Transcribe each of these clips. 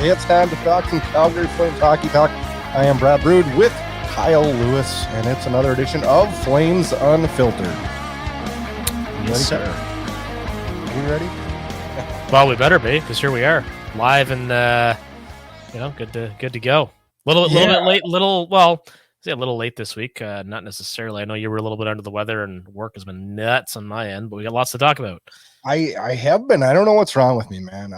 It's time to talk some Calgary Flames hockey talk. I am Brad Burud with Kyle Lewis, and it's another edition of Flames Unfiltered. Yes, sir. Are we ready? Well, we better be, because here we are, live and good to go. Little bit late. A little late this week. Not necessarily. I know you were a little bit under the weather, and work has been nuts on my end, but we got lots to talk about. I have been. I don't know what's wrong with me, man.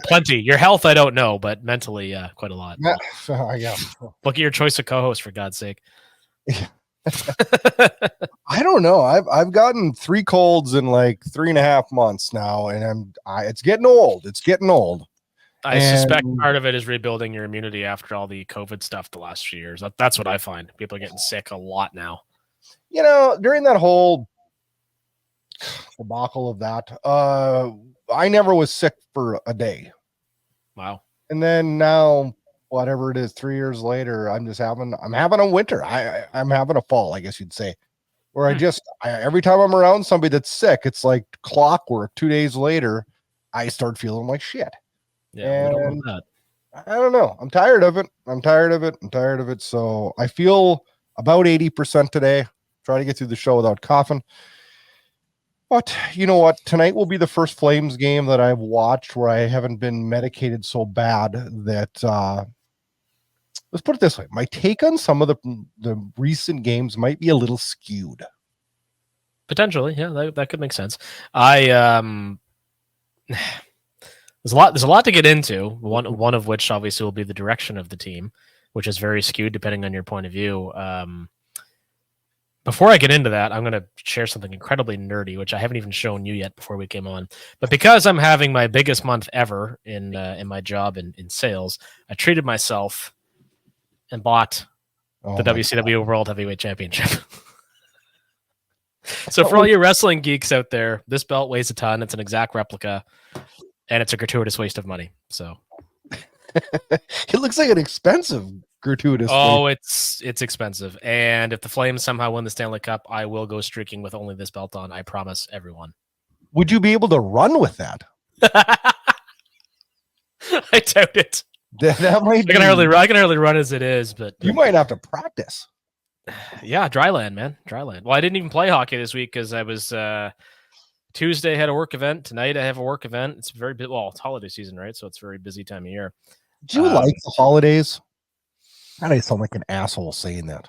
Plenty. Your health, I don't know, but mentally, quite a lot. Yeah. Look at your choice of co-host, for God's sake. I don't know. I've gotten 3 colds in like 3.5 months now, and it's getting old. It's getting old. I suspect part of it is rebuilding your immunity after all the COVID stuff the last few years. That's what I find. People are getting sick a lot now. You know, during that whole debacle of that, I never was sick for a day. Wow. And then now, whatever it is, 3 years later, I'm having a winter. I'm having a fall, I guess you'd say, where every time I'm around somebody that's sick, it's like clockwork. 2 days later, I start feeling like shit. Yeah, we don't want that. I don't know. I'm tired of it. So I feel about 80% today. Try to get through the show without coughing. But you know what? Tonight will be the first Flames game that I've watched where I haven't been medicated so bad that let's put it this way. My take on some of the recent games might be a little skewed. Potentially, yeah, that could make sense. There's a lot to get into. One of which obviously will be the direction of the team, which is very skewed depending on your point of view. Before I get into that, I'm going to share something incredibly nerdy, which I haven't even shown you yet before we came on. But because I'm having my biggest month ever in my job in sales, I treated myself and bought the WCW World Heavyweight Championship. So for all you wrestling geeks out there, this belt weighs a ton. It's an exact replica. And it's a gratuitous waste of money. So it looks like an expensive gratuitous. Oh, it's expensive. And if the Flames somehow win the Stanley Cup, I will go streaking with only this belt on. I promise everyone. Would you be able to run with that? I doubt it. That might I can hardly run as it is, but you might have to practice. Yeah, dry land, man. Dry land. Well, I didn't even play hockey this week because I was Tuesday I had a work event. Tonight I have a work event. It's very it's holiday season, right? So it's a very busy time of year. Do you like the holidays? I sound like an asshole saying that.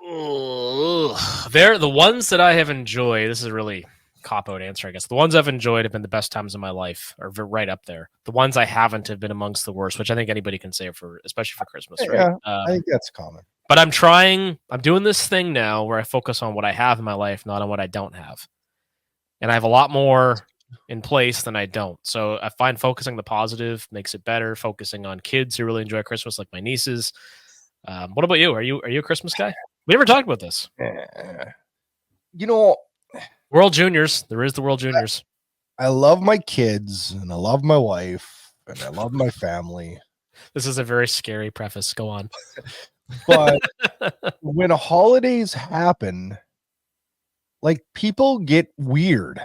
They're the ones that I have enjoyed. This is a really cop-out answer, I guess. The ones I've enjoyed have been the best times of my life, or right up there. The ones I haven't have been amongst the worst, which I think anybody can say especially for Christmas, right? Yeah, I think that's common. But I'm doing this thing now where I focus on what I have in my life, not on what I don't have. And I have a lot more in place than I don't. So I find focusing the positive makes it better. Focusing on kids who really enjoy Christmas, like my nieces. What about you? Are you a Christmas guy? We never talked about this. World Juniors. There is the World Juniors. I love my kids, and I love my wife, and I love my family. This is a very scary preface. Go on. But when holidays happen, like, people get weird.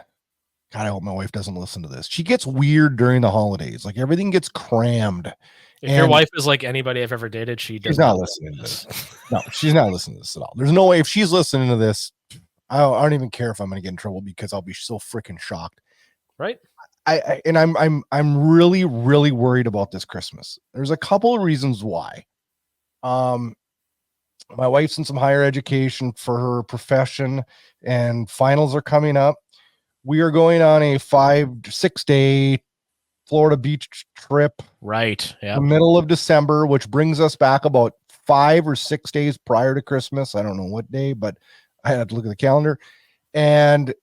God, I hope my wife doesn't listen to this. She gets weird during the holidays. Like, everything gets crammed. If your wife is like anybody I've ever dated, she's not listening to this. No, she's not listening to this at all. There's no way. If she's listening to this, I don't even care if I'm going to get in trouble because I'll be so freaking shocked. Right? I'm really, really worried about this Christmas. There's a couple of reasons why. My wife's in some higher education for her profession, and finals are coming up. We are going on a 5 to 6 day Florida beach trip. Right. Yeah. The middle of December, which brings us back about 5 or 6 days prior to Christmas. I don't know what day, but I had to look at the calendar. And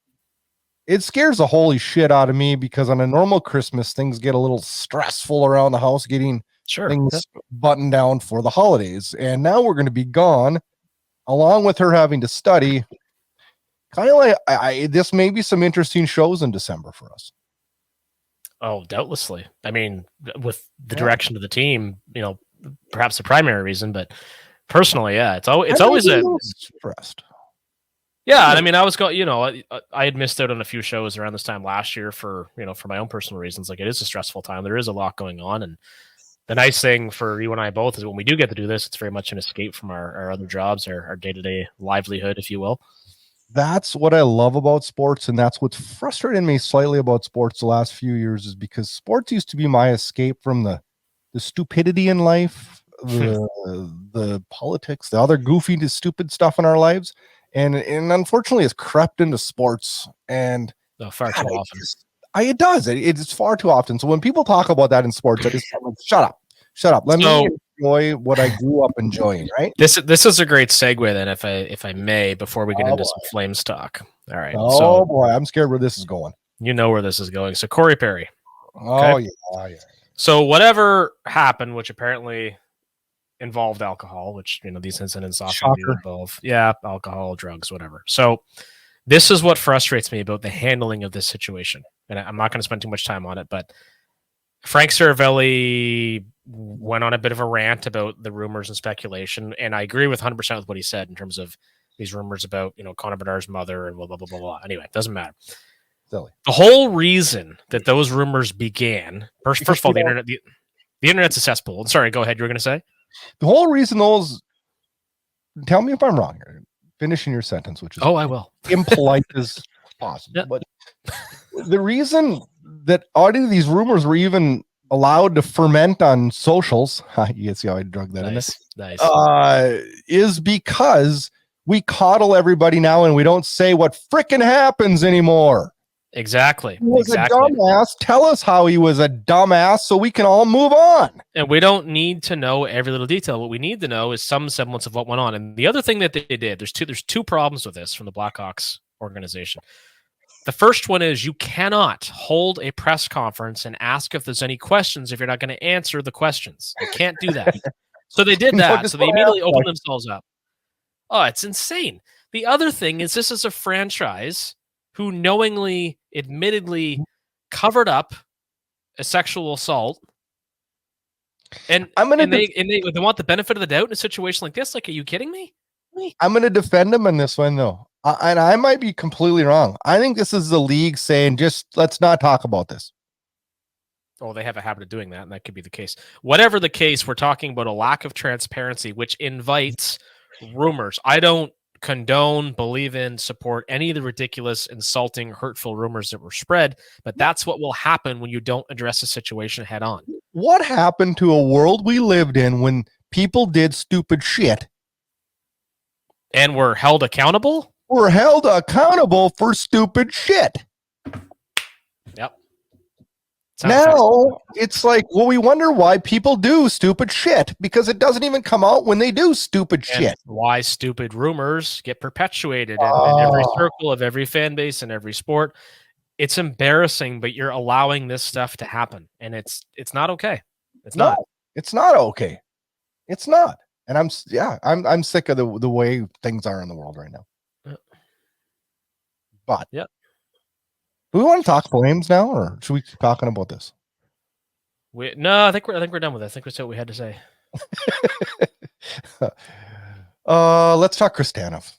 it scares the holy shit out of me because on a normal Christmas, things get a little stressful around the house, getting things buttoned down for the holidays. And now we're going to be gone, along with her having to study. Kind of like this may be some interesting shows in December for us. Oh, doubtlessly. I mean, with the direction of the team, perhaps the primary reason, but personally, yeah, it's always stressed. Yeah, and I mean, I was going, I had missed out on a few shows around this time last year for my own personal reasons. Like, it is a stressful time. There is a lot going on, and The nice thing for you and I both is when we do get to do this, it's very much an escape from our other jobs, our day-to-day livelihood, if you will. That's what I love about sports, and that's what's frustrated me slightly about sports the last few years, is because sports used to be my escape from the stupidity in life, the politics, the other goofy, stupid stuff in our lives, and unfortunately, it's crept into sports, and far too often. It does. It's far too often. So when people talk about that in sports, I just like, shut up. Let me enjoy what I grew up enjoying. Right. This is a great segue then, if I may, before we get into some Flames talk. All right. Oh boy, I'm scared where this is going. You know where this is going. So Corey Perry. Oh yeah. So whatever happened, which apparently involved alcohol, which these incidents often do involve, alcohol, drugs, whatever. So this is what frustrates me about the handling of this situation. And I'm not going to spend too much time on it, but Frank Saravelli went on a bit of a rant about the rumors and speculation, and I agree with 100% with what he said in terms of these rumors about Connor Bedard's mother and blah, blah, blah, blah, blah. Anyway, it doesn't matter. Silly. The whole reason that those rumors began, first of all, the internet's a cesspool. Sorry, go ahead. You were going to say? The whole reason those, tell me if I'm wrong here, finishing your sentence, which is I will. Impolite as possible. Yeah. But the reason that all of these rumors were even allowed to ferment on socials, you can see how I drug that in there, is because we coddle everybody now and we don't say what frickin' happens anymore. Exactly. He was a dumbass. Tell us how he was a dumbass so we can all move on. And we don't need to know every little detail. What we need to know is some semblance of what went on. And the other thing that they did, there's two problems with this from the Blackhawks organization. The first one is you cannot hold a press conference and ask if there's any questions if you're not going to answer the questions. You can't do that. So they did that. So they immediately opened themselves up. Oh, it's insane. The other thing is this is a franchise who knowingly, admittedly covered up a sexual assault. And they want the benefit of the doubt in a situation like this. Like, are you kidding me? I'm going to defend them in this one, though. And I might be completely wrong. I think this is the league saying, just let's not talk about this. Oh, they have a habit of doing that, and that could be the case. Whatever the case, we're talking about a lack of transparency, which invites rumors. I don't condone, believe in, support any of the ridiculous, insulting, hurtful rumors that were spread, but that's what will happen when you don't address a situation head on. What happened to a world we lived in when people did stupid shit? And were held accountable? We're held accountable for stupid shit. Yep. Now it's like, well, we wonder why people do stupid shit because it doesn't even come out when they do stupid shit. Why stupid rumors get perpetuated in every circle of every fan base and every sport. It's embarrassing, but you're allowing this stuff to happen, and it's not okay. It's not okay. It's not. And I'm sick of the way things are in the world right now. But yeah. Do we want to talk Flames now, or should we keep talking about this? No, I think we're done with it. I think we said what we had to say. Let's talk Chris Tanev.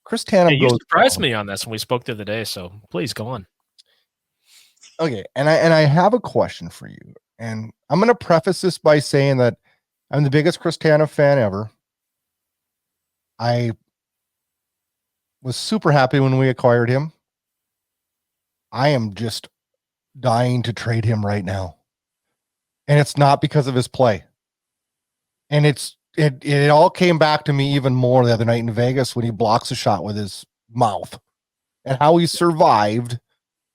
Chris Tanev you surprised me on this when we spoke the other day, so please go on. Okay, and I have a question for you, and I'm going to preface this by saying that I'm the biggest Chris Tanev fan ever. I was super happy when we acquired him. I am just dying to trade him right now. And it's not because of his play. And it all came back to me even more the other night in Vegas when he blocks a shot with his mouth. And how he survived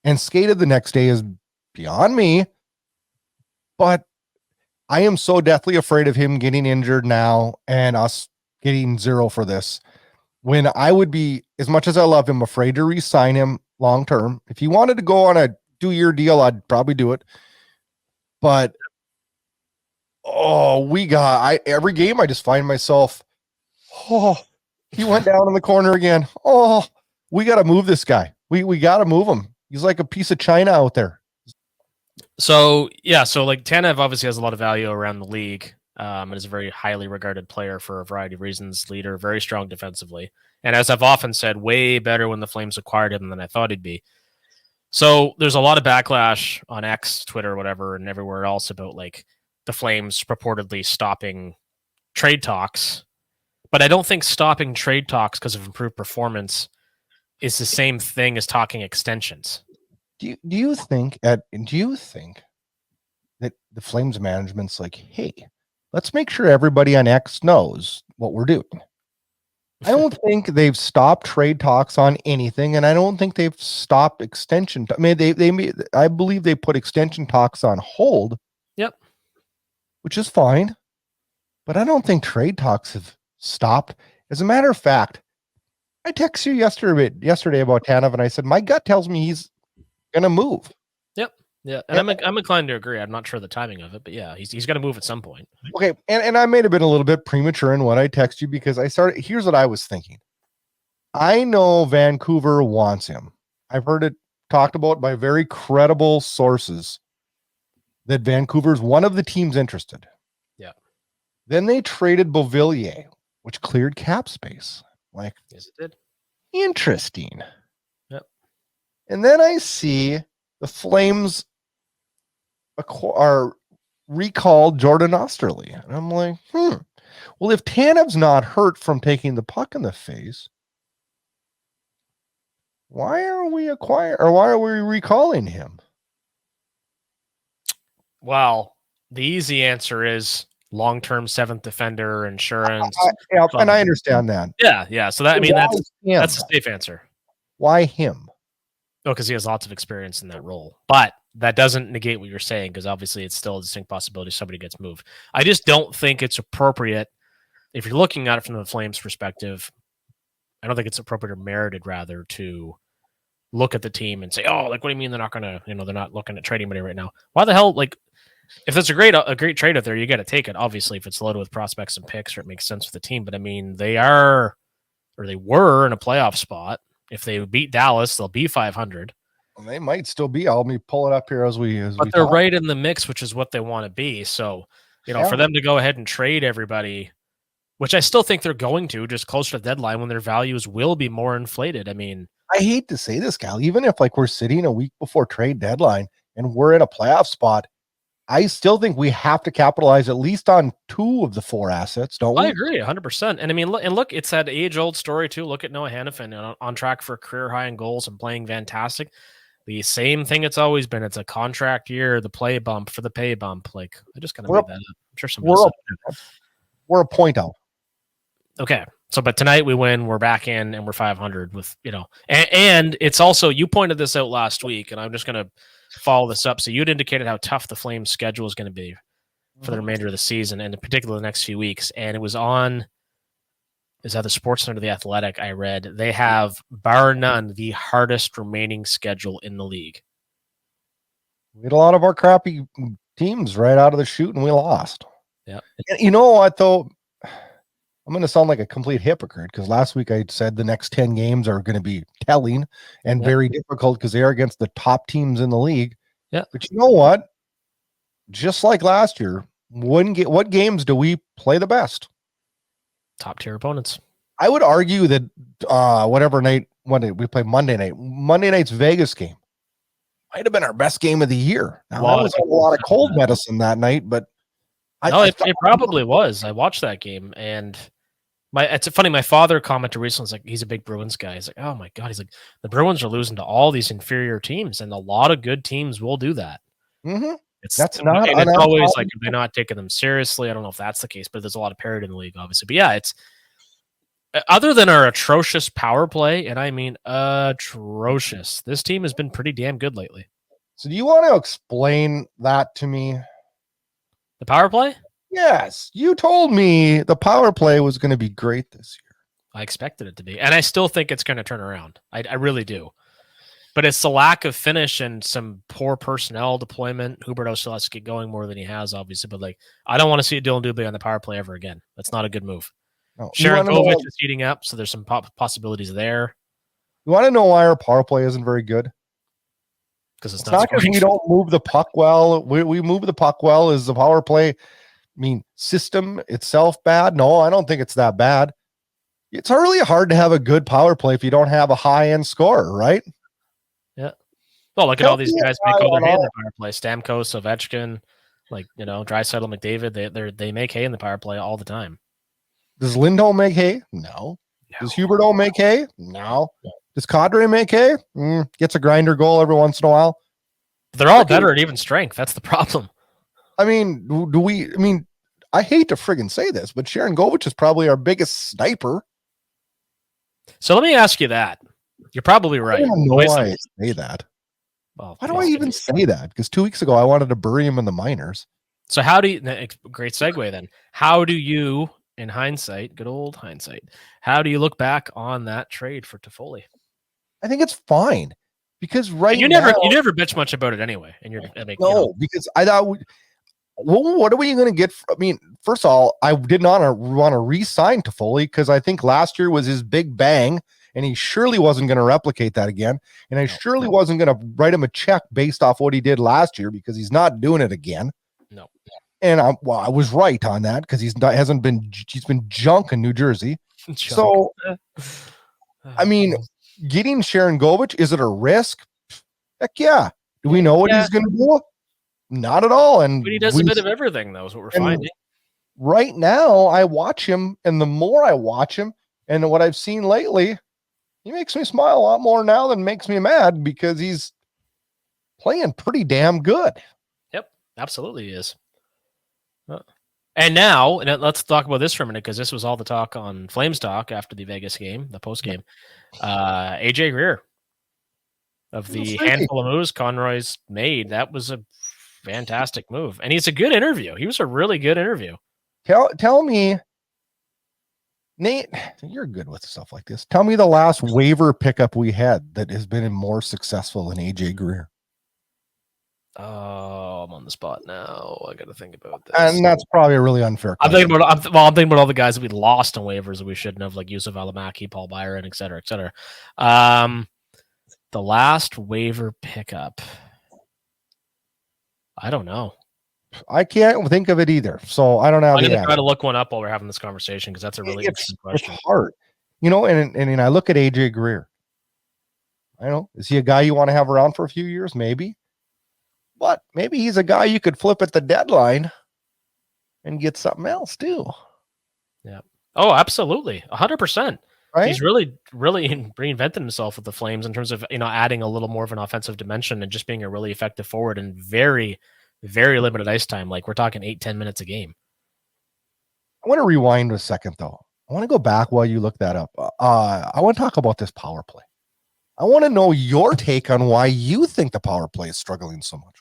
and skated the next day is beyond me. But I am so deathly afraid of him getting injured now and us getting zero for this. When I would be, as much as I love him, afraid to re-sign him long term. If he wanted to go on a 2-year deal, I'd probably do it. But every game I just find myself, he went down in the corner again. We got to move this guy. We got to move him. He's like a piece of china out there. So like Tanev obviously has a lot of value around the league. And is a very highly regarded player for a variety of reasons. Leader, very strong defensively. And as I've often said, way better when the Flames acquired him than I thought he'd be. So there's a lot of backlash on X, Twitter, whatever, and everywhere else about like the Flames purportedly stopping trade talks, but I don't think stopping trade talks because of improved performance is the same thing as talking extensions. Do you think that the Flames management's like, hey, let's make sure everybody on X knows what we're doing? I don't think they've stopped trade talks on anything, and I don't think they've stopped extension. I mean, I believe they put extension talks on hold. Yep, which is fine, but I don't think trade talks have stopped. As a matter of fact, I texted you yesterday about Tanev, and I said my gut tells me he's gonna move. Yep, yeah, and I'm inclined to agree. I'm not sure the timing of it, but yeah, he's gonna move at some point. Okay, and I may have been a little bit premature in what I text you because here's what I was thinking. I know Vancouver wants him. I've heard it talked about by very credible sources that Vancouver's one of the teams interested. Yeah. Then they traded Beauvillier, which cleared cap space. Like, yes, it did. Interesting. Yep. And then I see the Flames are recalled Jordan Osterley. And I'm like, well, if Tanev's not hurt from taking the puck in the face, why are we recalling him? Well, the easy answer is long-term seventh defender insurance. And I understand that. Yeah. So that, I mean, that's a safe answer. Why him? Oh, because he has lots of experience in that role. But that doesn't negate what you're saying, because obviously it's still a distinct possibility somebody gets moved. I just don't think it's appropriate, if you're looking at it from the Flames' perspective, I don't think it's appropriate or merited, rather, to look at the team and say, oh, like, what do you mean they're not going to, they're not looking at trading money right now? Why the hell, like, if there's a great trade out there, you got to take it. Obviously, if it's loaded with prospects and picks, or it makes sense for the team. But I mean, they were in a playoff spot. If they beat Dallas, they'll be 500. Well, they might still be. Let me pull it up here But they're right in the mix, which is what they want to be. So, for them to go ahead and trade everybody, which I still think they're going to, just closer to the deadline when their values will be more inflated. I mean, I hate to say this, Cal, even if like we're sitting a week before trade deadline and we're in a playoff spot, I still think we have to capitalize at least on 2 of the 4 assets, don't we? I agree 100%. And I mean, look, it's that age-old story too. Look at Noah Hannafin on track for a career high in goals and playing fantastic. The same thing it's always been. It's a contract year, the play bump for the pay bump. Like, I just kind of made that up. I'm sure somebody we're a point out. Okay. So, but tonight we win, we're back in, and we're 500 with, and it's also, you pointed this out last week, and I'm just going to follow this up. So you'd indicated how tough the Flames schedule is going to be for the remainder of the season, and in particular the next few weeks. And it was on, is that the Sportsnet or the Athletic? I read they have, bar none, the hardest remaining schedule in the league. We had a lot of our crappy teams right out of the chute, and we lost. Yeah. And you know what, though? I'm going to sound like a complete hypocrite, because last week I said the next 10 games are going to be telling and very difficult because they are against the top teams in the league. Yeah. But you know what? Just like last year, what games do we play the best? Top tier opponents. I would argue that whatever night, when did we play Monday night? Monday night's Vegas game might have been our best game of the year. Now, that was a lot of cold medicine that night, but it probably was. I watched that game, and it's funny. My father commented recently, he's like, he's a big Bruins guy. He's like, oh my God. He's like, the Bruins are losing to all these inferior teams, and a lot of good teams will do that. Mm-hmm. It's always like, if they're not taking them seriously. I don't know if that's the case, but there's a lot of parity in the league, obviously. But yeah, it's other than our atrocious power play, and I mean atrocious, this team has been pretty damn good lately. So do you want to explain that to me? The power play? Yes, you told me the power play was going to be great this year. I expected it to be, and I still think it's going to turn around. I really do. But it's the lack of finish and some poor personnel deployment. Huberdeau still has to get going more than he has, obviously. But like, I don't want to see Dylan Dubé on the power play ever again. That's not a good move. No. Sharangovich is heating up, so there's some possibilities there. You want to know why our power play isn't very good? Because it's not because we don't move the puck well. We move the puck well. Is the power play, system itself bad? No, I don't think it's that bad. It's really hard to have a good power play if you don't have a high-end scorer, right? Yeah. Well, look at all these guys make all their hand in the power play. Stamkos, Ovechkin, Like, Draisaitl, McDavid, they make hay in the power play all the time. Does Lindholm make hay? No. Does Huberdeau make hay? No. Does Kadri make hay? Gets a grinder goal every once in a while. They're all better at even strength. That's the problem. I mean, I hate to friggin' say this, but Sharangovich is probably our biggest sniper. So let me ask you that. You're probably right. I don't know why I say that. Well, why do I even say that? Because 2 weeks ago, I wanted to bury him in the minors. So how do you, great segue then. How do you, in hindsight, good old hindsight, how do you look back on that trade for Toffoli? I think it's fine. Because you never bitch much about it anyway. And because I thought, what are we going to get? First of all, I did not want to re-sign Toffoli because I think last year was his big bang, and he surely wasn't going to replicate that again. And I surely wasn't going to write him a check based off what he did last year because he's not doing it again. No. And I was right on that because he's been junk in New Jersey. So, getting Sharangovich, is it a risk? Heck yeah. Do we know what he's going to do? Not at all. But he does a bit of everything, though, is what we're finding. Right now, I watch him, and the more I watch him, and what I've seen lately, he makes me smile a lot more now than makes me mad because he's playing pretty damn good. Yep, absolutely he is. And now, let's talk about this for a minute because this was all the talk on Flames Talk after the Vegas game, the post game. AJ Greer of the handful of moves Conroy's made. That was a fantastic move, and he's a good interview. He was a really good interview. Tell me, Nate, you're good with stuff like this. Tell me the last waiver pickup we had that has been more successful than AJ Greer. Oh, I'm on the spot now. I got to think about this. And that's probably a really unfair question. I'm thinking about all the guys that we lost on waivers that we shouldn't have, like Yusuf Alamaki, Paul Byron, et cetera, et cetera. The last waiver pickup. I don't know. I can't think of it either. So I don't know. I'm going to try to look one up while we're having this conversation because that's a really interesting question. It's hard. And I look at AJ Greer. I know. Is he a guy you want to have around for a few years? Maybe. But maybe he's a guy you could flip at the deadline and get something else too. Yeah. Oh, absolutely. 100%. Right? He's really, really reinvented himself with the Flames in terms of, adding a little more of an offensive dimension and just being a really effective forward and very, very limited ice time. Like we're talking 8-10 minutes a game. I want to rewind a second though. I want to go back while you look that up. I want to talk about this power play. I want to know your take on why you think the power play is struggling so much.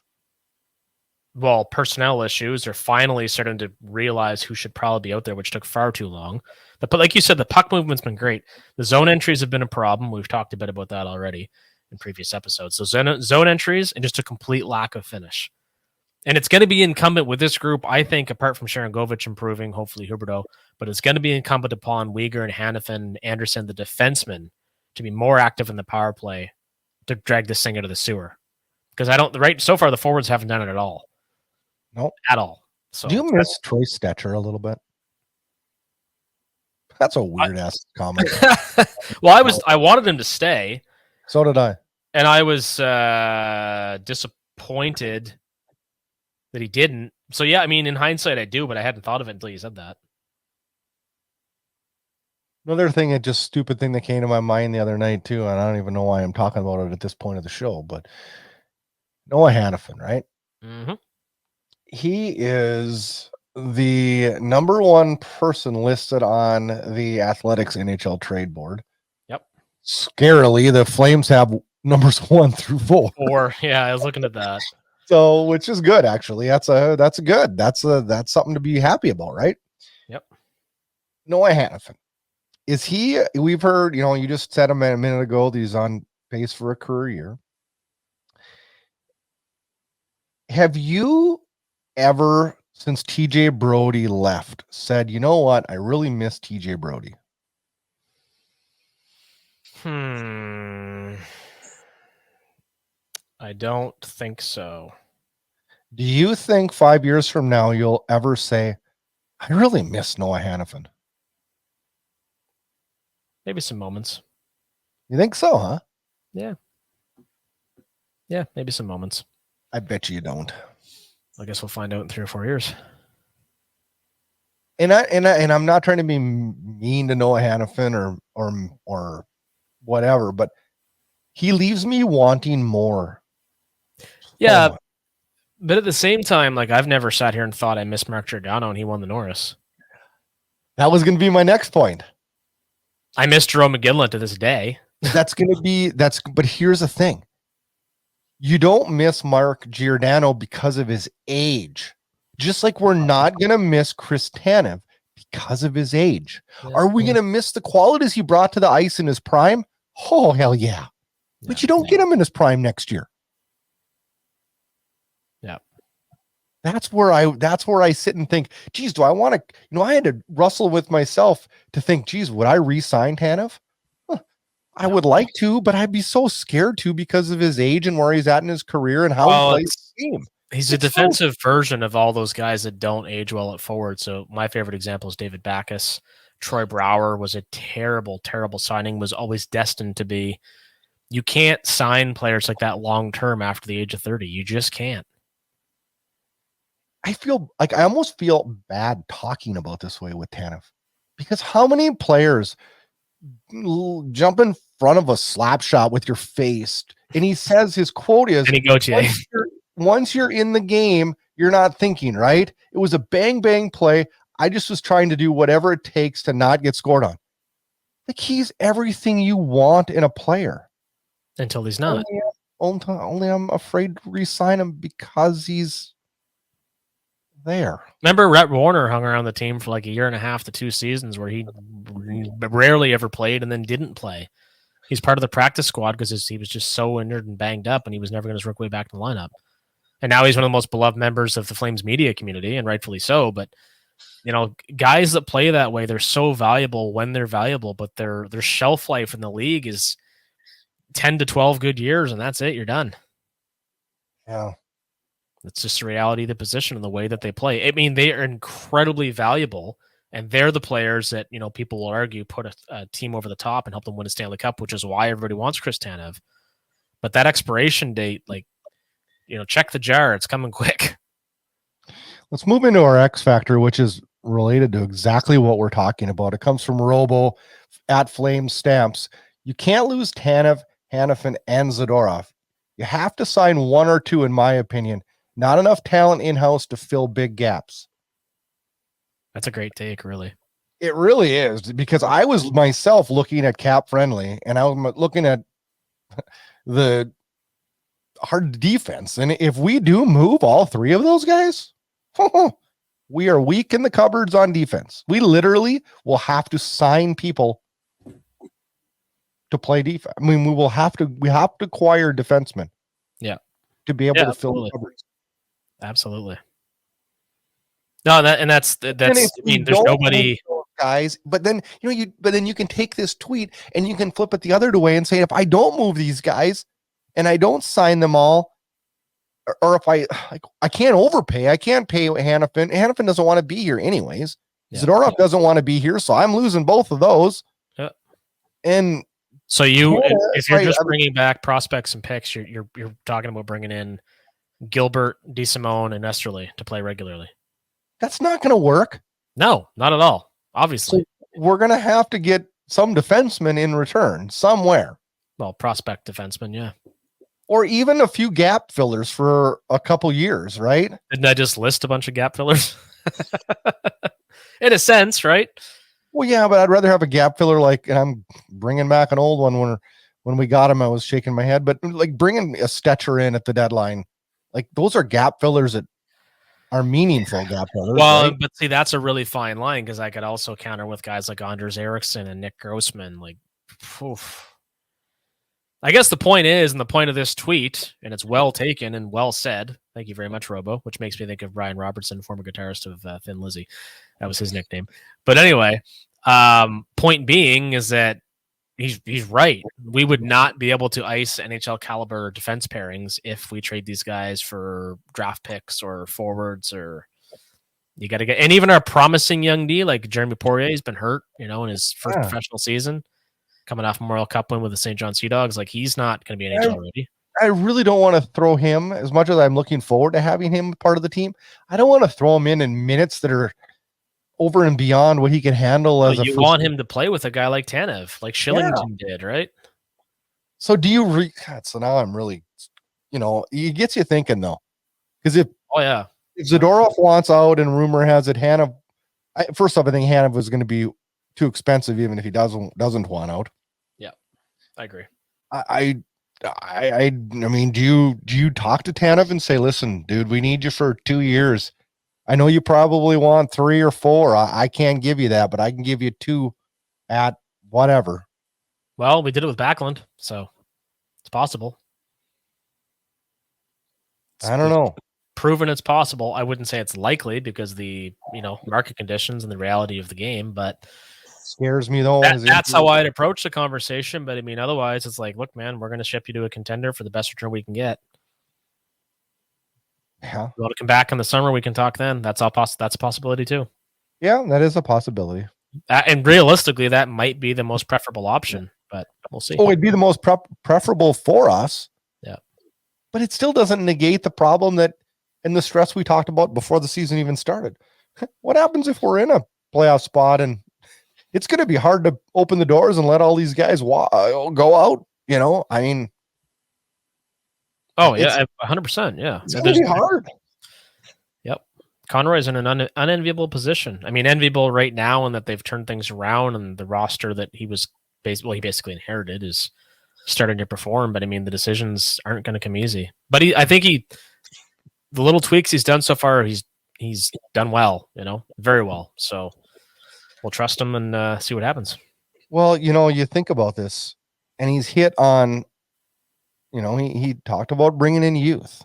Well, personnel issues. They're finally starting to realize who should probably be out there, which took far too long. But like you said, the puck movement's been great. The zone entries have been a problem. We've talked a bit about that already in previous episodes. So zone entries and just a complete lack of finish. And it's going to be incumbent with this group, I think, apart from Sharangovich improving, hopefully Huberdeau, but it's going to be incumbent upon Weegar and Hanifin, Anderson, the defenseman, to be more active in the power play to drag this thing out of the sewer. Because so far the forwards haven't done it at all. Nope. At all. So do you miss Troy Stetcher a little bit? That's a weird ass comment. Well, I wanted him to stay. So did I. And I was disappointed that he didn't. So yeah, in hindsight I do, but I hadn't thought of it until you said that. Another thing, a just stupid thing that came to my mind the other night too, and I don't even know why I'm talking about it at this point of the show, but Noah Hanifin, right? Mm-hmm. He is the number one person listed on the Athletics NHL trade board. Yep. Scarily, the Flames have numbers 1 through 4. Yeah, I was looking at that. So, which is good actually. That's good. That's something to be happy about, right? Yep. Noah Hanifin. Is he? We've heard, you just said a minute ago that he's on pace for a career year. Have you ever, since TJ Brody left, said, you know what, I really miss TJ Brody? I don't think so. Do you think 5 years from now you'll ever say, I really miss Noah Hanifin? Maybe some moments. You think so, huh? Yeah. Yeah, maybe some moments. I bet you don't. I guess we'll find out in 3 or 4 years. And I'm not trying to be mean to Noah Hannafin or whatever, but he leaves me wanting more. Yeah, much. but at the same time, like I've never sat here and thought I missed Mark Giordano and he won the Norris. That was going to be my next point. I miss Jerome McGinley to this day. But here's the thing. You don't miss Mark Giordano because of his age. Just like we're not going to miss Chris Tanev because of his age. Yeah. Are we going to miss the qualities he brought to the ice in his prime? Oh, hell yeah. But you don't get him in his prime next year. Yeah. That's where I sit and think, geez, do I want to, I had to wrestle with myself to think, geez, would I re-sign Tanev? I would like to, but I'd be so scared to because of his age and where he's at in his career and how he plays the game. He's a defensive version of all those guys that don't age well at forward. So my favorite example is David Backes. Troy Brouwer was a terrible, terrible signing, was always destined to be. You can't sign players like that long-term after the age of 30. You just can't. I almost feel bad talking about this way with Tanev because how many players jump in front of a slap shot with your face, and he says his quote is, once you're in the game, you're not thinking, right? It was a bang bang play. I just was trying to do whatever it takes to not get scored on. Like, he's everything you want in a player until he's not. Only I'm afraid to re-sign him because he's there. Remember, Rhett Warner hung around the team for like 1.5 to 2 seasons where he rarely ever played and then didn't play. He's part of the practice squad because he was just so injured and banged up, and he was never going to work way back in the lineup. And now he's one of the most beloved members of the Flames media community, and rightfully so. But guys that play that way, they're so valuable when they're valuable, but their shelf life in the league is 10 to 12 good years, and that's it. You're done. Yeah. It's just the reality of the position and the way that they play. I mean, they are incredibly valuable, and they're the players that, people will argue put a team over the top and help them win a Stanley Cup, which is why everybody wants Chris Tanev. But that expiration date, check the jar. It's coming quick. Let's move into our X Factor, which is related to exactly what we're talking about. It comes from RoBo at Flame Stamps. You can't lose Tanev, Hannafin, and Zadorov. You have to sign one or two, in my opinion. Not enough talent in-house to fill big gaps. That's a great take, really. It really is, because I was myself looking at Cap Friendly, and I was looking at the hard defense. And if we do move all three of those guys, we are weak in the cupboards on defense. We literally will have to sign people to play defense. I mean, we have to acquire defensemen. Yeah. To be able to fill the cupboards. Absolutely. No, that's I mean, there's nobody, guys, but then you can take this tweet and you can flip it the other way and say, if I don't move these guys and I don't sign them all, or if I can't overpay, I can't pay Hannafin. Hannafin doesn't want to be here anyways. Yeah. Zadorov doesn't want to be here, so I'm losing both of those. Yeah. And so if you're just bringing back prospects and picks, you're talking about bringing in Gilbert, DeSimone, and Esterly to play regularly. That's not going to work. No, not at all. Obviously, so we're going to have to get some defensemen in return somewhere. Well, prospect defensemen, yeah, or even a few gap fillers for a couple years, right? Didn't I just list a bunch of gap fillers? In a sense, right? Well, yeah, but I'd rather have a gap filler and I'm bringing back an old one when we got him. I was shaking my head, but bringing a Stetcher in at the deadline. Those are gap fillers that are meaningful gap fillers. Well, right? But see, that's a really fine line because I could also counter with guys like Anders Eriksson and Nick Grossman. I guess the point is, and the point of this tweet, and it's well taken and well said. Thank you very much, RoBo, which makes me think of Brian Robertson, former guitarist of Thin Lizzy. That was his nickname. But anyway, point being is that he's right. We would not be able to ice NHL caliber defense pairings if we trade these guys for draft picks or forwards, or you got to get, and even our promising young D like Jeremy Poirier has been hurt, in his first professional season, coming off Memorial Cup win with the St. John Sea Dogs. He's not going to be NHL ready. I really don't want to throw him, as much as I'm looking forward to having him part of the team. I don't want to throw him in minutes that are over and beyond what he can handle as a you first. want him to play with a guy like Tanev, like Shillington did, right? So do you God, so now I'm really, it gets you thinking though. Because if Zadorov wants out and rumor has it Hanov, first off, I think Hanov was going to be too expensive even if he doesn't want out. Yeah, I agree. I mean, do you talk to Tanev and say, listen, dude, we need you for 2 years. I know you probably want 3 or 4. I can't give you that, but I can give you 2 at whatever. Well, we did it with Backlund, so it's possible. I don't know. Proven it's possible. I wouldn't say it's likely because the market conditions and the reality of the game, but scares me though. That's how I'd approach the conversation. But I mean, otherwise, it's like, look, man, we're going to ship you to a contender for the best return we can get. Yeah, you want to come back in the summer, we can talk then. That's a possibility too. Yeah, that is a possibility. And realistically, that might be the most preferable option, but we'll see. Oh, it'd be the most preferable for us. Yeah, but it still doesn't negate the problem that and the stress we talked about before the season even started. What happens if we're in a playoff spot and it's going to be hard to open the doors and let all these guys go out? I mean, oh yeah, 100%. Yeah, it's going to be hard. Yep, Conroy's in an unenviable position. I mean, enviable right now in that they've turned things around and the roster that he basically inherited is starting to perform. But I mean, the decisions aren't going to come easy. But I think the little tweaks he's done so far, he's done well, very well. So we'll trust him and see what happens. Well, you think about this, and he's hit on, he talked about bringing in youth.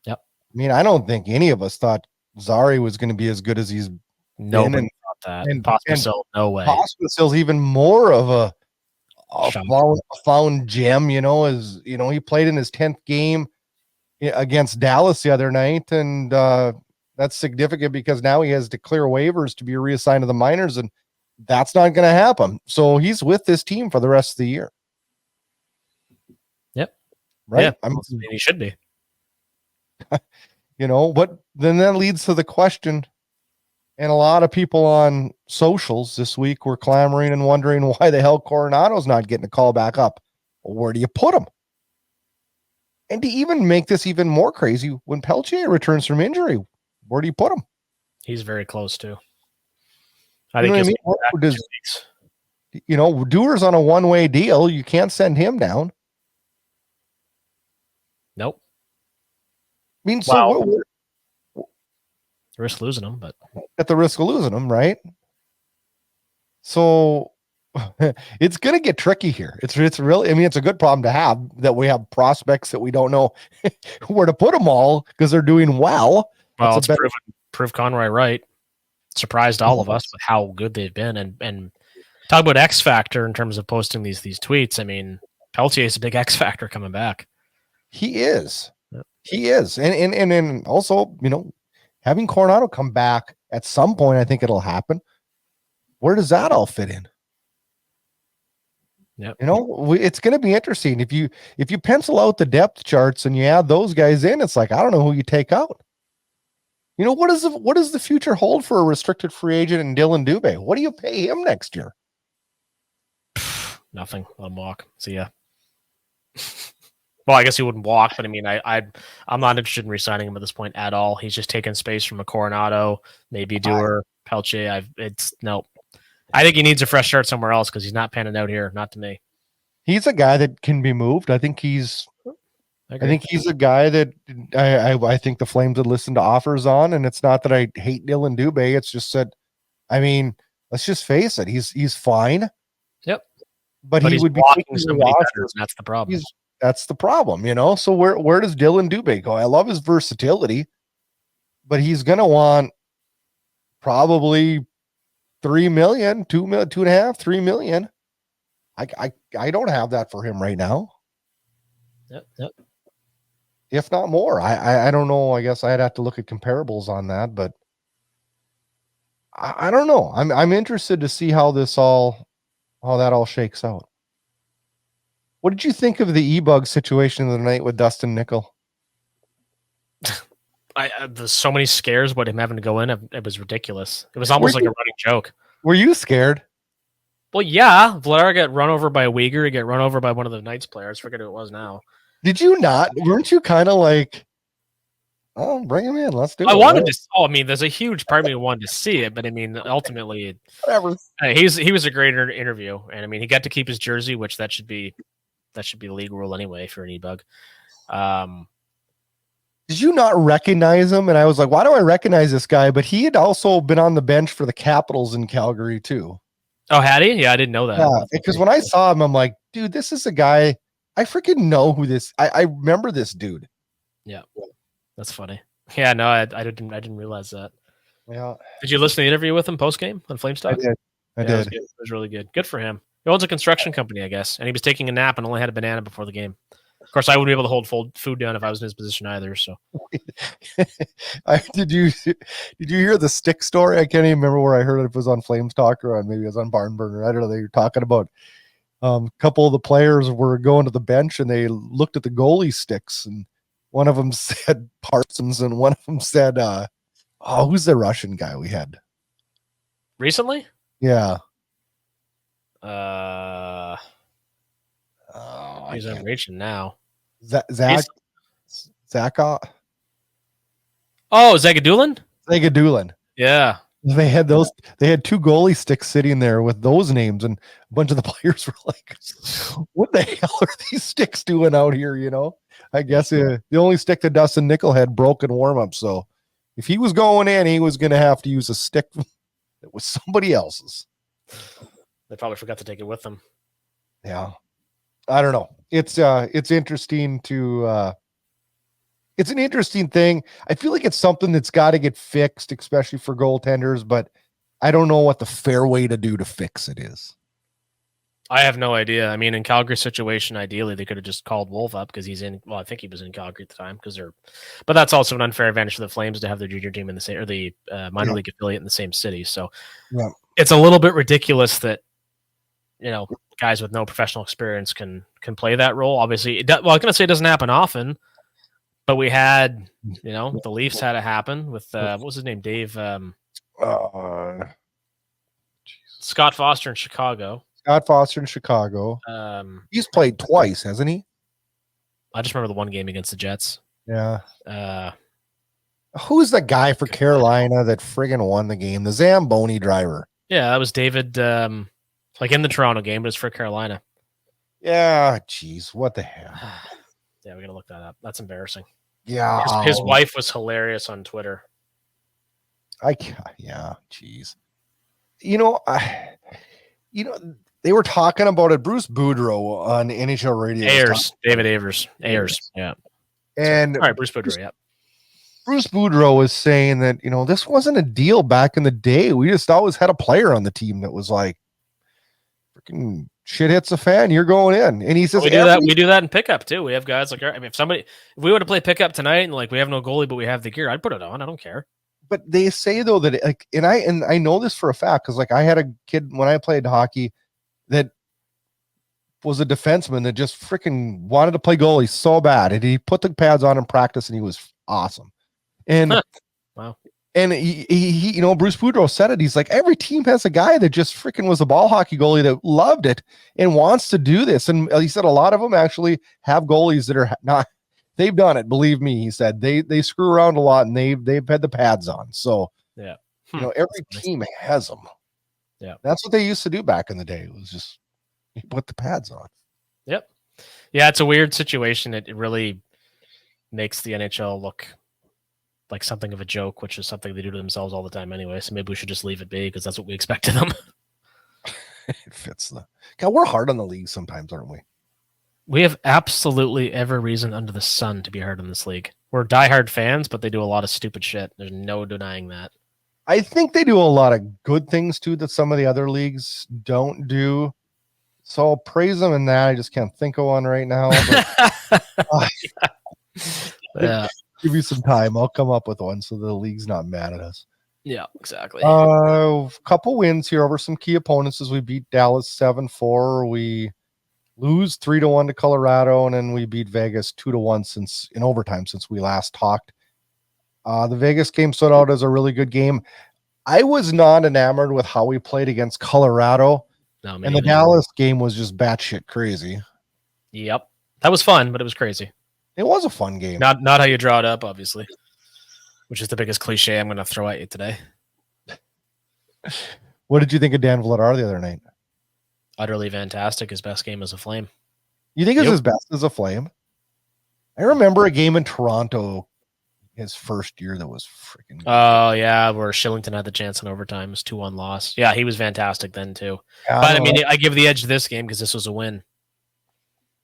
Yep. I mean, I don't think any of us thought Zary was going to be as good as he's been. And thought that. And Pospisil, no way. Pospisil's even more of a found gem, as he played in his 10th game against Dallas the other night, and that's significant because now he has to clear waivers to be reassigned to the minors, and that's not going to happen. So he's with this team for the rest of the year. Yep. Right. Yeah, I mean, he should be. But then that leads to the question, and a lot of people on socials this week were clamoring and wondering why the hell Coronado's not getting a call back up. Well, where do you put him? And to even make this even more crazy, when Peltier returns from injury, where do you put him? He's very close to. I think Dewar's on a one-way deal. You can't send him down. Nope. I mean, so risk losing him, but at the risk of losing him, right? So it's going to get tricky here. It's really, I mean, it's a good problem to have that we have prospects that we don't know where to put them all because they're doing well. Well, it's prove Conroy right. Surprised all of us with how good they've been, and talk about X factor in terms of posting these tweets. I mean, Peltier is a big X factor coming back. He is. Yep. He is, and also, having Coronado come back at some point, I think it'll happen. Where does that all fit in? Yep. It's going to be interesting. If you pencil out the depth charts and you add those guys in, it's like, I don't know who you take out. What does the future hold for a restricted free agent in Dylan Dubé? What do you pay him next year? Nothing. Let him walk. See ya. Well, I guess he wouldn't walk, but I mean, I'm not interested in re-signing him at this point at all. He's just taking space from a Coronado, maybe Dewar, Peltier. Nope. I think he needs a fresh start somewhere else because he's not panning out here. Not to me. He's a guy that can be moved. I think he's a guy that I think the Flames would listen to offers on. And it's not that I hate Dylan Dubé. It's just that, I mean, let's just face it. He's fine. Yep. But he would be walking somebody better, and that's the problem. That's the problem, So where does Dylan Dubé go? I love his versatility, but he's going to want probably $3 million, $2 million, $2.5 million, $3 million. I don't have that for him right now. Yep. If not more. I don't know. I guess I'd have to look at comparables on that, but I don't know. I'm interested to see how that all shakes out. What did you think of the EBug situation of the night with Dustin Nickel? There's so many scares about him having to go in. It was ridiculous. It was almost like a running joke. Were you scared? Well, yeah. Vladar got run over by a Uyghur. He got run over by one of the Knights players. I forget who it was now. Did you not? Weren't you kind of like, oh, bring him in. Let's do it. I wanted to. Oh, I mean, there's a huge part of me who wanted to see it, but I mean, ultimately, whatever. He was a great interview, and I mean, he got to keep his jersey, which that should be the league rule anyway for an EBug. Did you not recognize him? And I was like, why do I recognize this guy? But he had also been on the bench for the Capitals in Calgary too. Oh, had he? Yeah, I didn't know that. Yeah, because when I saw him, I'm like, dude, this is a guy. I freaking know who this. I remember this dude. Yeah, that's funny. Yeah, no, I didn't realize that. Yeah. Did you listen to the interview with him post game on Flamestock? I did. It was really good. Good for him. He owns a construction company, I guess, and he was taking a nap and only had a banana before the game. Of course, I wouldn't be able to hold food down if I was in his position either. So, did you hear the stick story? I can't even remember where I heard it. If it was on Flamestock or maybe it was on Barn Burner. I don't know. They were talking about a couple of the players were going to the bench and they looked at the goalie sticks, and one of them said Parsons, and one of them said, who's the Russian guy we had recently? Yeah. He's on reaching now. Zach. Oh, Zagadulin? Zagadulin. Yeah. They had two goalie sticks sitting there with those names, and a bunch of the players were like, what the hell are these sticks doing out here? You know, I guess the only stick that Dustin Nickel had broke in warm-up. So if he was going in, he was going to have to use a stick that was somebody else's. They probably forgot to take it with them. Yeah. I don't know. It's interesting to, it's an interesting thing. I feel like it's something that's got to get fixed, especially for goaltenders, but I don't know what the fair way to do to fix it is. I have no idea. I mean, in Calgary's situation, ideally they could have just called Wolf up because I think he was in Calgary at the time but that's also an unfair advantage for the Flames to have their junior team in the same, or the minor league affiliate in the same city. So it's a little bit ridiculous that, guys with no professional experience can play that role. Obviously, I'm going to say it doesn't happen often, but we had, the Leafs had it happen with, what was his name? Dave, Scott Foster in Chicago. He's played twice, hasn't he? I just remember the one game against the Jets. Yeah. Who's the guy for Carolina that friggin' won the game? The Zamboni driver. Yeah, that was David, like in the Toronto game, but it's for Carolina. Yeah, jeez, what the hell? Yeah, we got to look that up. That's embarrassing. Yeah. His wife was hilarious on Twitter. Yeah, jeez. They were talking about it. Bruce Boudreau on NHL radio. David Ayers. Yeah. And all right, Bruce Boudreau. Yeah. Bruce Boudreau was saying that, this wasn't a deal back in the day. We just always had a player on the team that was like, freaking shit hits a fan, you're going in. And he says, we do that in pickup too. We have guys like, I mean, if we were to play pickup tonight and like we have no goalie, but we have the gear, I'd put it on. I don't care. But they say though that like, and I know this for a fact, because like I had a kid when I played hockey that was a defenseman that just freaking wanted to play goalie so bad, and he put the pads on in practice, and he was awesome. And wow. And he Bruce Boudreau said it. He's like, every team has a guy that just freaking was a ball hockey goalie that loved it and wants to do this. And he said a lot of them actually have goalies that are not. They've done it. Believe me, he said they screw around a lot and they've had the pads on. So yeah, every team has them. Yeah, that's what they used to do back in the day. It was just put the pads on. Yep. Yeah, it's a weird situation. It really makes the NHL look like something of a joke, which is something they do to themselves all the time anyway. So maybe we should just leave it be because that's what we expect of them. It fits God, we're hard on the league sometimes, aren't we? We have absolutely every reason under the sun to be hard on this league. We're diehard fans, but they do a lot of stupid shit. There's no denying that. I think they do a lot of good things too that some of the other leagues don't do. So I'll praise them in that. I just can't think of one right now. But, yeah. Give you some time. I'll come up with one so the league's not mad at us. Yeah, exactly. Couple wins here over some key opponents as we beat Dallas 7-4. We lose 3-1 to Colorado, and then we beat Vegas 2-1 since in overtime since we last talked. The Vegas game stood out as a really good game. I was not enamored with how we played against Colorado, No, and the Dallas game was just batshit crazy. Yep, that was fun, but it was crazy. It was a fun game. Not how you draw it up, obviously, which is the biggest cliche I'm going to throw at you today. What did you think of Dan Vladar the other night? Utterly fantastic. His best game as a Flame. You think it was his best as a Flame? I remember a game in Toronto his first year that was freaking good. Oh, yeah, where Shillington had the chance in overtime. It was 2-1 loss. Yeah, he was fantastic then, too. Yeah, but, I mean, I give the edge to this game because this was a win.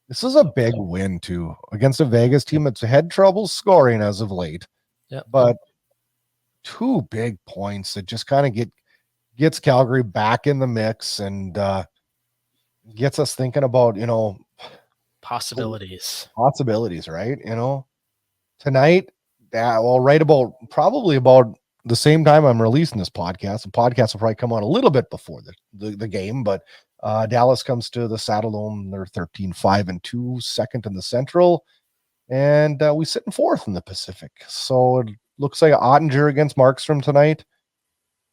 This is a big win, too, against a Vegas team that's had trouble scoring as of late. Yeah, but 2 big points that just kind of gets Calgary back in the mix and gets us thinking about, possibilities, right? Tonight, probably about the same time I'm releasing this podcast. The podcast will probably come out a little bit before the game, but Dallas comes to the Saddledome. They're 13-5-2, second in the Central, and we sit in fourth in the Pacific. So it looks like Ottinger against Markstrom tonight.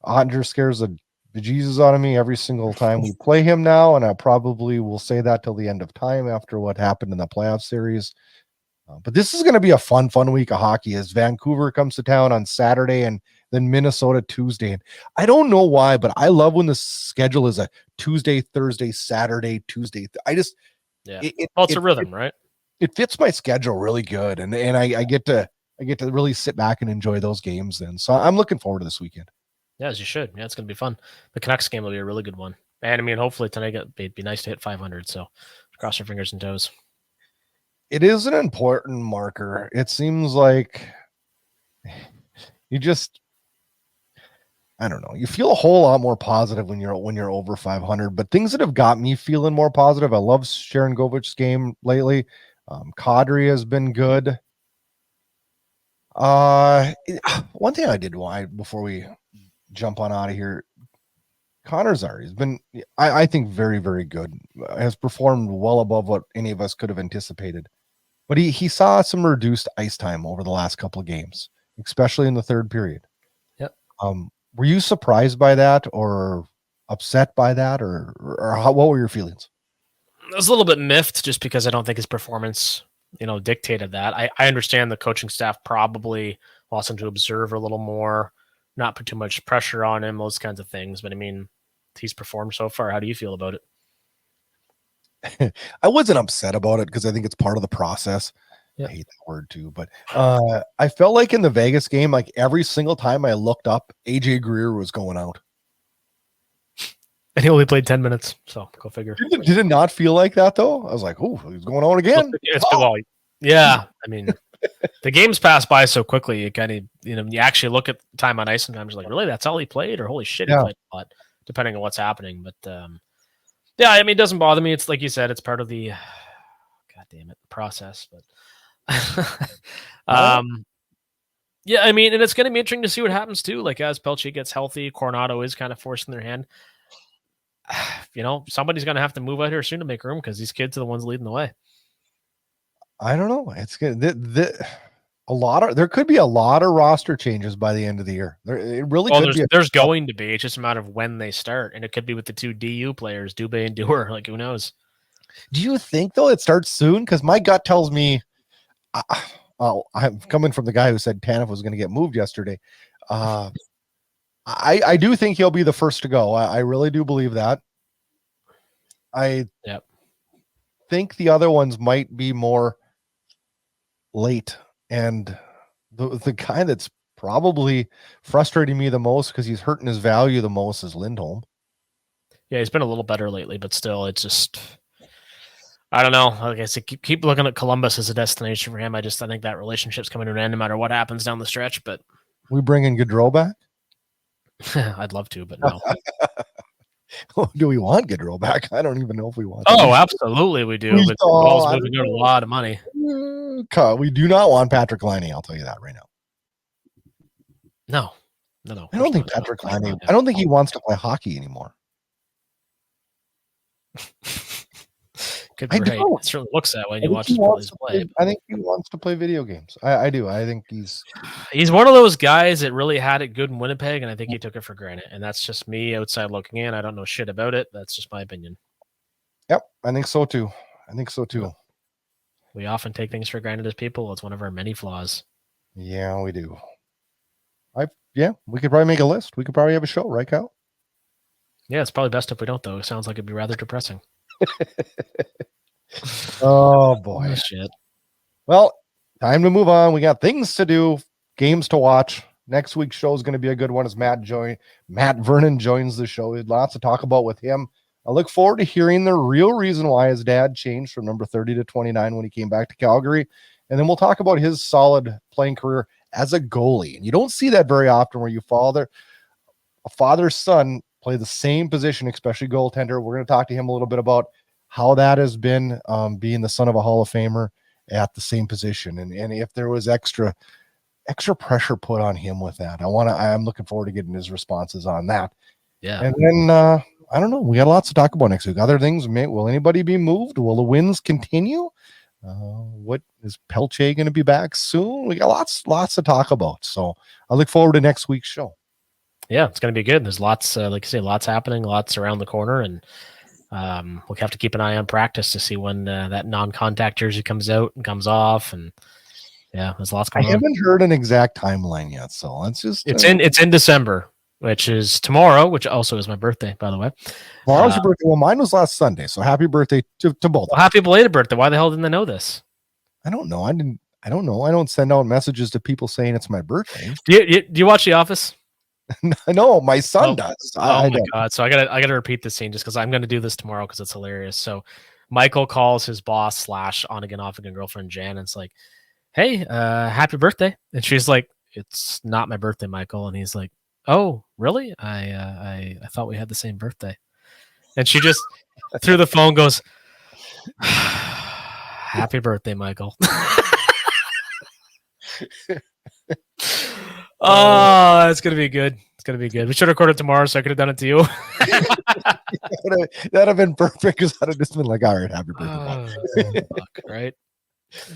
Ottinger scares the Jesus out of me every single time we play him now, and I probably will say that till the end of time after what happened in the playoff series. But this is going to be a fun week of hockey as Vancouver comes to town on Saturday and then Minnesota Tuesday. And I don't know why, but I love when the schedule is a Tuesday, Thursday, Saturday, Tuesday. It's a rhythm, right? It fits my schedule really good, and I get to really sit back and enjoy those games then. So I'm looking forward to this weekend. Yeah, as you should. Yeah, it's going to be fun. The Canucks game will be a really good one. And I mean, hopefully tonight it'd be nice to hit 500. So cross your fingers and toes. It is an important marker. It seems like you just, I don't know. You feel a whole lot more positive when you're over 500. But things that have got me feeling more positive. I love Sharangovich's game lately. Kadri has been good. One thing I did before we jump on out of here, Connor Zary has been, I think, very, very good. Has performed well above what any of us could have anticipated. But he saw some reduced ice time over the last couple of games, especially in the third period. Yep. Were you surprised by that or upset by that, or what were your feelings? I was a little bit miffed just because I don't think his performance, dictated that. I understand the coaching staff probably wants him to observe a little more, not put too much pressure on him, those kinds of things. But I mean, he's performed so far. How do you feel about it? I wasn't upset about it because I think it's part of the process. Yep. I hate that word too, but I felt like in the Vegas game, like every single time I looked up, AJ Greer was going out. And he only played 10 minutes, so go figure. Did it not feel like that though? I was like, oh, he's going out again. Yeah. I mean, the games pass by so quickly. You kind of, you actually look at time on ice sometimes, you're like, really, that's all he played? Or holy shit, he played a lot, depending on what's happening. But yeah, I mean, it doesn't bother me. It's like you said, it's part of the process. But yeah, I mean, and it's going to be interesting to see what happens too. Like as Pelche gets healthy, Coronado is kind of forcing their hand. Somebody's going to have to move out here soon to make room because these kids are the ones leading the way. I don't know. It's good. There could be a lot of roster changes by the end of the year. There's going to be. It's just a matter of when they start, and it could be with the 2 DU players, Dubé and Dewar. Like who knows? Do you think though it starts soon? Because my gut tells me, I'm coming from the guy who said Tanev was going to get moved yesterday. I do think he'll be the first to go. I really do believe that. I think the other ones might be more late. And the guy that's probably frustrating me the most because he's hurting his value the most is Lindholm. Yeah, he's been a little better lately, but still, it's just, I don't know. Like I said, keep looking at Columbus as a destination for him. I think that relationship's coming to an end no matter what happens down the stretch. But we bring in Gaudreau back? I'd love to, but no. Do we want Gaudreau back? I don't even know if we want. Oh, absolutely, we do. But Ball's moving out a lot of money. We do not want Patrick Laine. I'll tell you that right now. No. I don't think Patrick Laine. I don't think he wants to play hockey anymore. Could be I right. do. It certainly looks that way when I you think watch he his wants plays to play. play. I think he wants to play video games. I do. I think he's He's one of those guys that really had it good in Winnipeg, and I think he took it for granted. And that's just me outside looking in. I don't know shit about it. That's just my opinion. Yep, I think so too. We often take things for granted as people. It's one of our many flaws. Yeah, we do. We could probably make a list. We could probably have a show, right, Kyle? Yeah, it's probably best if we don't, though. It sounds like it'd be rather depressing. Oh boy. Oh, shit. Well, time to move on. We got things to do, games to watch. Next week's show is going to be a good one as Matt Vernon joins the show. Lots to talk about with him. I look forward to hearing the real reason why his dad changed from number 30 to 29 when he came back to Calgary. And then we'll talk about his solid playing career as a goalie. And you don't see that very often where a father's son play the same position, especially goaltender. We're going to talk to him a little bit about how that has been, being the son of a Hall of Famer at the same position. And if there was extra pressure put on him with that. I'm looking forward to getting his responses on that. Yeah. And then, I don't know. We got lots to talk about next week. Other things, will anybody be moved? Will the wins continue? What is Pelche going to be back soon? We got lots to talk about. So I look forward to next week's show. Yeah, it's going to be good. There's lots, like you say, lots happening, lots around the corner, and we'll have to keep an eye on practice to see when that non-contact jersey comes out and comes off, and yeah, there's lots going on. I haven't heard an exact timeline yet, so let's just. It's in December, which is tomorrow, which also is my birthday, by the way. Tomorrow's your birthday. Well, mine was last Sunday, so happy birthday to both. Well, happy belated birthday. Why the hell didn't I know this? I don't know. I don't know. I don't send out messages to people saying it's my birthday. Do you watch The Office? No, my son does. Oh my god! So I gotta repeat this scene just because I'm gonna do this tomorrow because it's hilarious. So Michael calls his boss / on again off again girlfriend Jan, and it's like, "Hey, happy birthday!" And she's like, "It's not my birthday, Michael." And he's like, "Oh, really? I thought we had the same birthday." And she just through the phone goes, "Happy birthday, Michael." Oh, it's gonna be good. It's gonna be good. We should record it tomorrow, so I could have done it to you. That'd have been perfect because I'd have just been like, "All right, happy birthday, fuck, right?"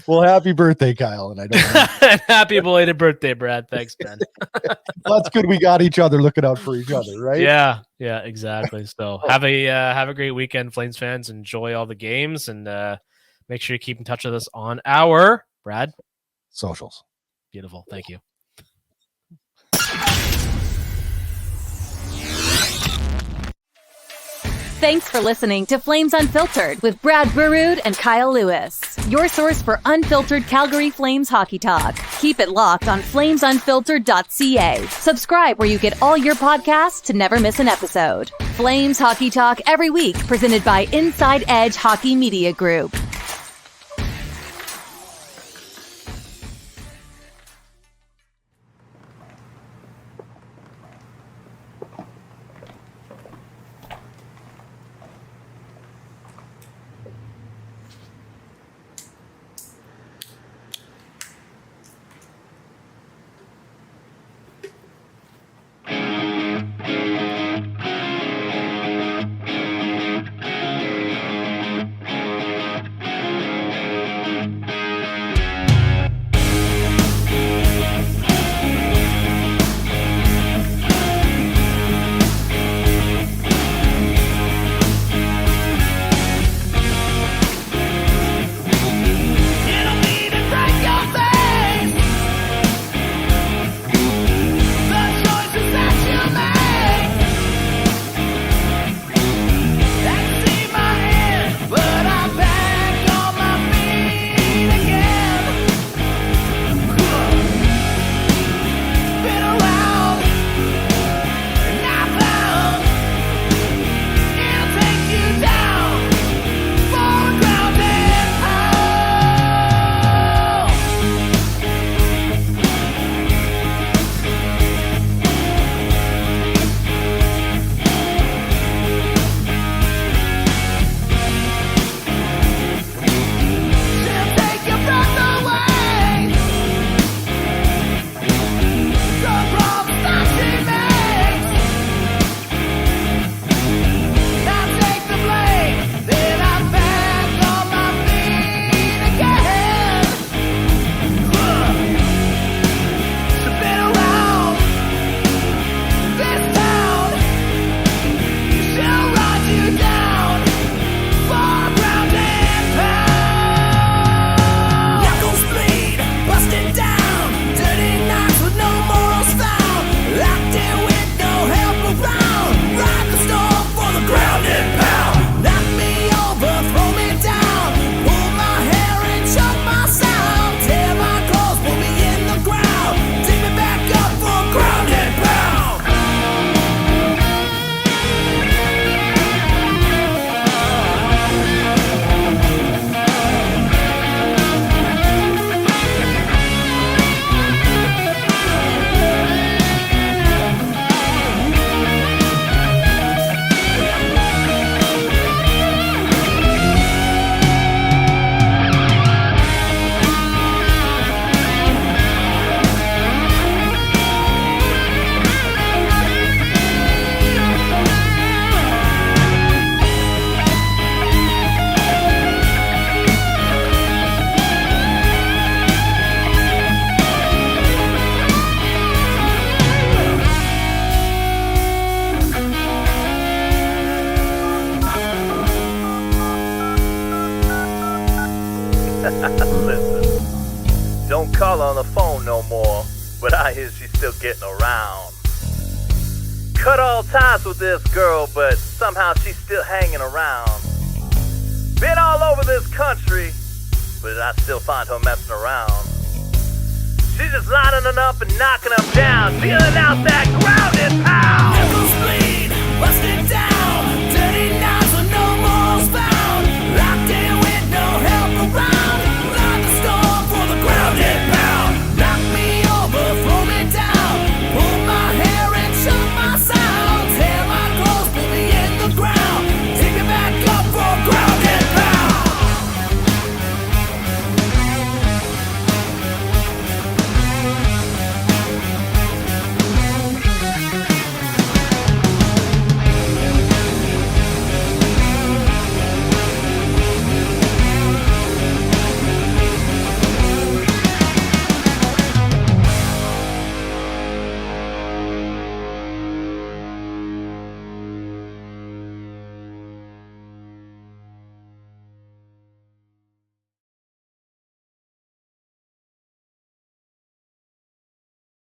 Well, happy birthday, Kyle, and I don't. Happy belated birthday, Brad. Thanks, Ben. Well, that's good. We got each other, looking out for each other, right? Yeah, exactly. So have a great weekend, Flames fans. Enjoy all the games, and make sure you keep in touch with us on our socials. Beautiful. Thank you. Thanks for listening to Flames Unfiltered with Brad Burud and Kyle Lewis, your source for unfiltered Calgary Flames hockey talk. Keep it locked on flamesunfiltered.ca. Subscribe where you get all your podcasts to never miss an episode. Flames hockey talk every week, presented by Inside Edge Hockey Media Group. I hear she's still getting around. Cut all ties with this girl, but somehow she's still hanging around. Been all over this country, but I still find her messing around. She's just lining them up and knocking them down, dealing out that grounded pound.